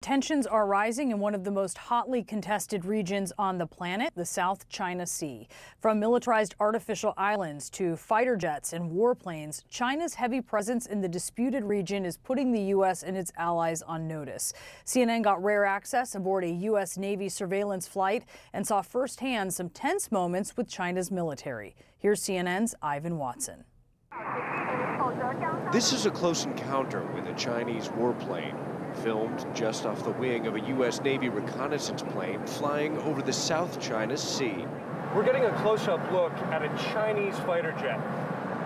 Tensions are rising in one of the most hotly contested regions on the planet, the South China Sea. From militarized artificial islands to fighter jets and warplanes, China's heavy presence in the disputed region is putting the U.S. and its allies on notice. CNN got rare access aboard a U.S. Navy surveillance flight and saw firsthand some tense moments with China's military. Here's CNN's Ivan Watson. This is a close encounter with a Chinese warplane, filmed just off the wing of a U.S. Navy reconnaissance plane flying over the South China Sea. We're getting a close-up look at a Chinese fighter jet.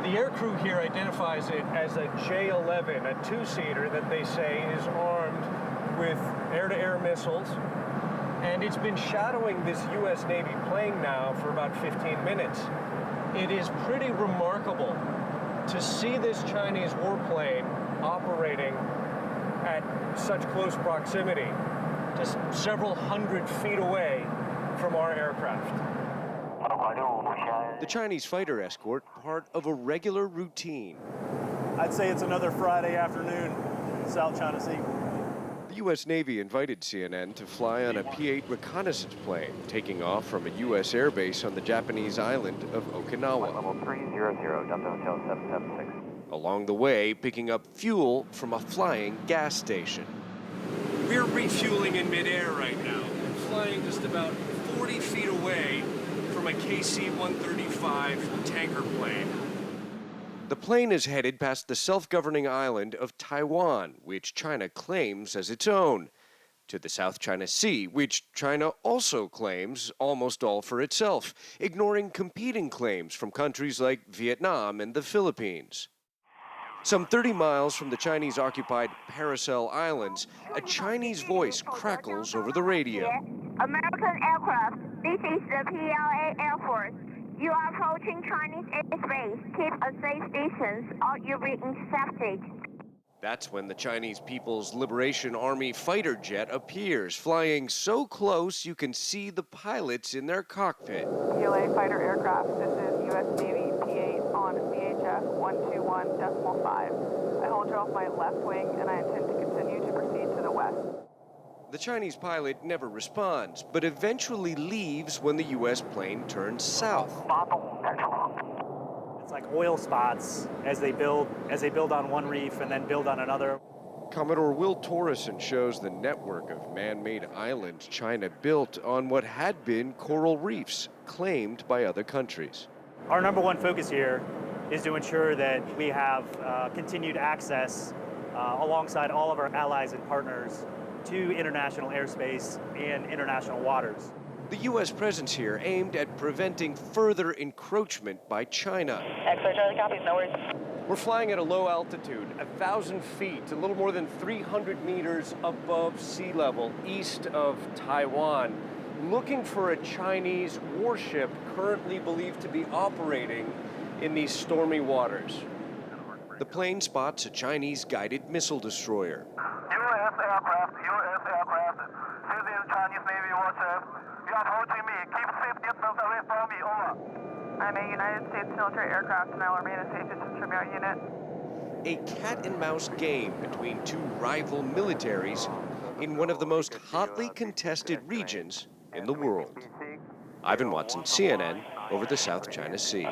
The aircrew here identifies it as a J-11, a two-seater that they say is armed with air-to-air missiles. And it's been shadowing this U.S. Navy plane now for about 15 minutes. It is pretty remarkable to see this Chinese warplane operating at such close proximity, just several hundred feet away from our aircraft. The Chinese fighter escort, part of a regular routine. I'd say it's another Friday afternoon in South China Sea. The U.S. Navy invited CNN to fly on a P-8 reconnaissance plane, taking off from a U.S. airbase on the Japanese island of Okinawa. Level 300, Delta Hotel 776. Along the way, picking up fuel from a flying gas station. We're refueling in midair right now, flying just about 40 feet away from a KC-135 tanker plane. The plane is headed past the self-governing island of Taiwan, which China claims as its own, to the South China Sea, which China also claims almost all for itself, ignoring competing claims from countries like Vietnam and the Philippines. Some 30 miles from the Chinese-occupied Paracel Islands, a Chinese voice crackles over the radio. American aircraft, this is the PLA Air Force. You are approaching Chinese airspace. Keep a safe distance or you'll be intercepted. That's when the Chinese People's Liberation Army fighter jet appears, flying so close you can see the pilots in their cockpit. PLA fighter aircraft, this is U.S. Navy P-8 on VHF 121.5. I hold you off my left wing and I intend to continue to proceed to the west. The Chinese pilot never responds, but eventually leaves when the U.S. plane turns south. It's like oil spots as they build on one reef and then build on another. Commodore Will Torreson shows the network of man-made islands China built on what had been coral reefs claimed by other countries. Our number one focus here is to ensure that we have continued access alongside all of our allies and partners to international airspace and international waters. The U.S. presence here aimed at preventing further encroachment by China. X-ray Charlie copies, no worries. We're flying at a low altitude, 1,000 feet, a little more than 300 meters above sea level, east of Taiwan, looking for a Chinese warship currently believed to be operating in these stormy waters. The plane spots a Chinese guided missile destroyer. U.S. aircraft, this is Chinese Navy warship. You are approaching me. Keep safe distance away from me. Over. I'm a United States military aircraft and I will remain a safe distance from your unit. A cat-and-mouse game between two rival militaries in one of the most hotly contested regions in the world. Ivan Watson, CNN, over the South China Sea.